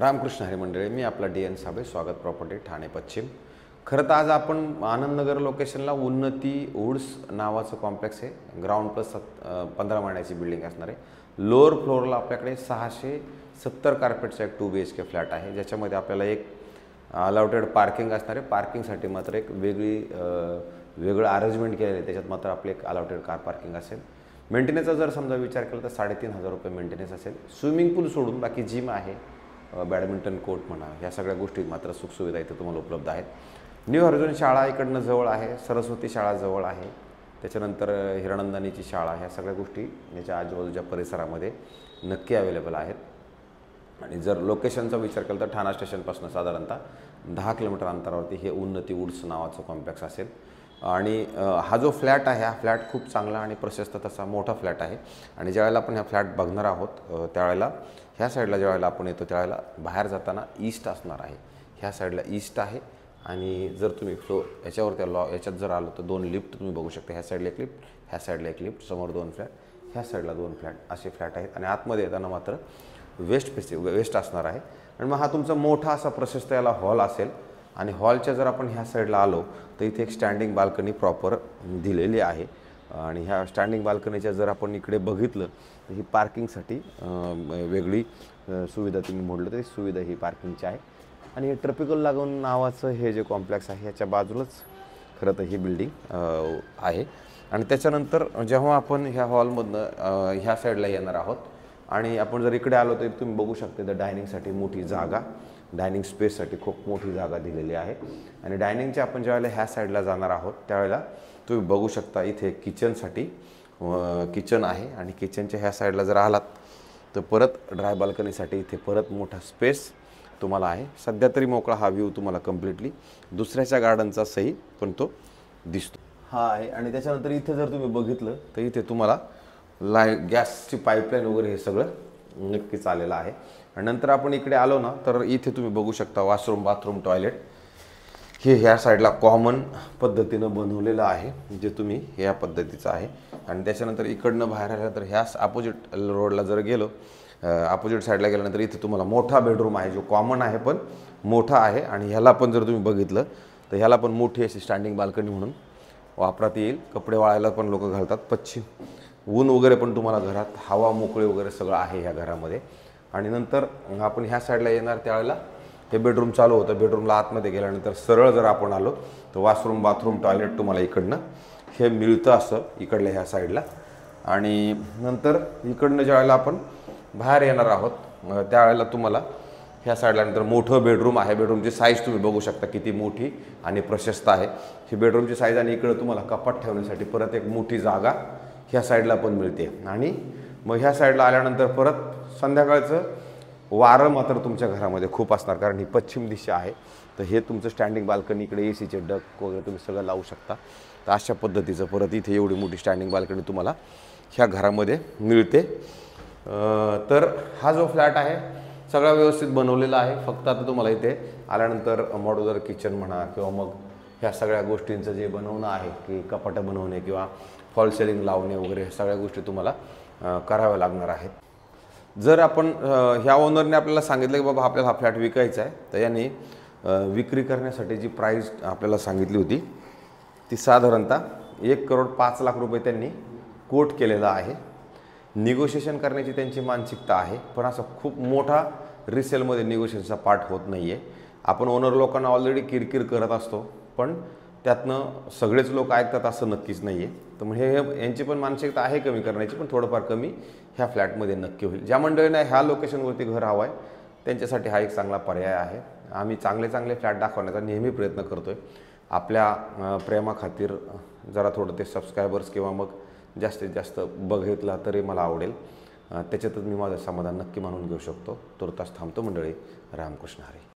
रामकृष्ण हरी मंडळी, मी आपला D N Sable, स्वागत प्रॉपर्टी ठाणे पश्चिम। खरं तर आज आपण आनंदनगर लोकेशनला उन्नती वुड्स नावाचं कॉम्प्लेक्स आहे। ग्राउंड प्लस 15 माळ्याची बिल्डिंग असणार आहे। लोअर फ्लोअरला आपल्याकडे 670 कार्पेटचा एक 2 BHK फ्लॅट आहे, ज्याच्यामध्ये आपल्याला एक अलाउटेड पार्किंग असणार आहे। पार्किंगसाठी मात्र एक वेगळं अरेंजमेंट केलेलं आहे, त्याच्यात मात्र आपले एक अलाउटेड कार पार्किंग असेल। मेंटेनन्सचा जर समजा विचार केला तर 3,500 रुपये मेंटेनन्स असेल। स्विमिंग पूल सोडून बाकी जिम आहे, बॅडमिंटन कोर्ट म्हणा, ह्या सगळ्या गोष्टी मात्र सुखसुविधा इथे तुम्हाला उपलब्ध आहेत। न्यू हॉरिझॉन शाळा इकडनं जवळ आहे, सरस्वती शाळा जवळ आहे, त्याच्यानंतर हिरानंदानीची शाळा, ह्या सगळ्या गोष्टी याच्या आजूबाजूच्या परिसरामध्ये नक्की अवेलेबल आहेत। आणि जर लोकेशनचा विचार केला तर ठाणा स्टेशनपासून साधारणतः 10 किलोमीटर अंतरावरती हे उन्नती वुड्स नावाचं कॉम्प्लेक्स असेल। आणि हा जो फ्लॅट आहे, हा फ्लॅट खूप चांगला आणि प्रशस्त तसा मोठा फ्लॅट आहे। आणि ज्यावेळेला आपण हा फ्लॅट बघणार आहोत त्यावेळेला ह्या साईडला ज्यावेळेला आपण येतो त्यावेळेला बाहेर जाताना ईस्ट असणार आहे। ह्या साईडला ईस्ट आहे आणि जर तुम्ही याच्यावर त्या याच्यात जर आलो तर 2 लिफ्ट तुम्ही बघू शकता। ह्या साईडला एक लिफ्ट, ह्या साईडला एक लिफ्ट, समोर 2 फ्लॅट, ह्या साईडला 2 फ्लॅट, असे फ्लॅट आहेत। आणि आतमध्ये येताना मात्र वेस्ट असणार आहे। आणि मग हा तुमचा मोठा असा प्रशस्त याला हॉल असेल। आणि हॉलच्या जर आपण ह्या साईडला आलो तर इथे एक स्टँडिंग बाल्कनी प्रॉपर दिलेली आहे। आणि ह्या स्टँडिंग बाल्कनीच्या जर आपण इकडे बघितलं तर ही पार्किंगसाठी वेगळी सुविधा तुम्ही म्हटलं तरी सुविधा ही पार्किंगची आहे। आणि हे ट्रॉपिकल लागून नावाचं हे जे कॉम्प्लेक्स आहे ह्याच्या बाजूलाच खरं तर ही बिल्डिंग आहे। आणि त्याच्यानंतर जेव्हा आपण ह्या हॉलमधनं ह्या साईडला येणार आहोत आणि आपण जर इकडे आलो तर तुम्ही बघू शकता तर डायनिंगसाठी मोठी जागा, डायनिंग स्पेससाठी खूप मोठी जागा दिलेली आहे। आणि डायनिंगच्या आपण ज्यावेळेला ह्या साईडला जाणार आहोत त्यावेळेला तुम्ही बघू शकता इथे किचनसाठी किचन आहे। आणि किचनच्या ह्या साईडला जर आलात तर परत ड्राय बाल्कनीसाठी इथे परत मोठा स्पेस तुम्हाला आहे। सध्या तरी मोकळा हा व्ह्यू तुम्हाला कम्प्लिटली दुसऱ्याच्या गार्डनचा सही पण तो दिसतो हा आहे। आणि त्याच्यानंतर इथे जर तुम्ही बघितलं तर इथे तुम्हाला गॅसची पाईपलाईन वगैरे हे सगळं नक्कीच आलेलं आहे। आणि नंतर आपण इकडे आलो ना तर इथे तुम्ही बघू शकता वॉशरूम, बाथरूम, टॉयलेट हे ह्या साईडला कॉमन पद्धतीनं बनवलेलं आहे, जे तुम्ही ह्या पद्धतीचं आहे। आणि त्याच्यानंतर इकडनं बाहेर आलं तर ह्याच अपोजिट रोडला जर गेलो, अपोजिट साईडला गेल्यानंतर इथे तुम्हाला मोठा बेडरूम आहे, जो कॉमन आहे पण मोठा आहे। आणि ह्याला पण जर तुम्ही बघितलं तर ह्याला पण मोठी अशी स्टँडिंग बाल्कनी म्हणून वापरात येईल। कपडे वाळायला पण लोक घालतात, पश्चिम ऊन वगैरे पण तुम्हाला घरात हवा मोकळे वगैरे सगळं आहे ह्या घरामध्ये। आणि नंतर आपण ह्या साईडला येणार त्यावेळेला हे बेडरूम चालू होतं। बेडरूमला आतमध्ये गेल्यानंतर सरळ जर आपण आलो तर वॉशरूम, बाथरूम, टॉयलेट तुम्हाला इकडनं हे मिळतं असं इकडल्या ह्या साईडला। आणि नंतर इकडनं ज्यावेळेला आपण बाहेर येणार आहोत त्यावेळेला तुम्हाला ह्या साईडला नंतर मोठं बेडरूम आहे। बेडरूमची साईज तुम्ही बघू शकता किती मोठी आणि प्रशस्त आहे ही बेडरूमची साईज। आणि इकडं तुम्हाला कपाट ठेवण्यासाठी परत एक मोठी जागा ह्या साईडला पण मिळते। आणि मग ह्या साईडला आल्यानंतर परत संध्याकाळचं वारं मात्र तुमच्या घरामध्ये खूप असणार, कारण ही पश्चिम दिशा आहे। तर हे तुमचं स्टँडिंग बाल्कनी, इकडे ACचे डक वगैरे तुम्ही सगळं लावू शकता। तर अशा पद्धतीचं परत इथे एवढी मोठी स्टँडिंग बाल्कनी तुम्हाला ह्या घरामध्ये मिळते। तर हा जो फ्लॅट आहे सगळा व्यवस्थित बनवलेला आहे। फक्त आता तुम्हाला इथे आल्यानंतर मॉड्युलर किचन म्हणा किंवा मग ह्या सगळ्या गोष्टींचं जे बनवणं आहे की कपाटं बनवणे किंवा फॉल सिलिंग लावणे वगैरे ह्या सगळ्या गोष्टी तुम्हाला कराव्या लागणार आहेत। जर आपण ह्या ओनरने आपल्याला सांगितलं की बाबा आपल्याला हा फ्लॅट विकायचा आहे, तर यांनी विक्री करण्यासाठी जी प्राईस आपल्याला सांगितली होती ती साधारणतः 1,05,00,000 रुपये त्यांनी कोट केलेला आहे। निगोशिएशन करण्याची त्यांची मानसिकता आहे, पण असं खूप मोठा रिसेलमध्ये निगोशिएशनचा पार्ट होत नाही आहे। आपण ओनर लोकांना ऑलरेडी किरकिर करत असतो, पण त्यातनं सगळेच लोक ऐकतात असं नक्कीच नाही आहे। तर मग हे यांची पण मानसिकता आहे कमी करण्याची, पण थोडंफार कमी ह्या फ्लॅटमध्ये नक्की होईल। ज्या मंडळींना ह्या लोकेशनवरती घर हवं आहे त्यांच्यासाठी हा एक चांगला पर्याय आहे। आम्ही चांगले फ्लॅट दाखवण्याचा नेहमी प्रयत्न करतो आहे। आपल्या प्रेमाखातीर जरा थोडं ते सबस्क्रायबर्स किंवा मग जास्तीत जास्त बघितला तरी मला आवडेल, त्याच्यातच मी माझं समाधान नक्की मानून घेऊ शकतो। तुर्तास थांबतो मंडळी, रामकृष्ण हरी।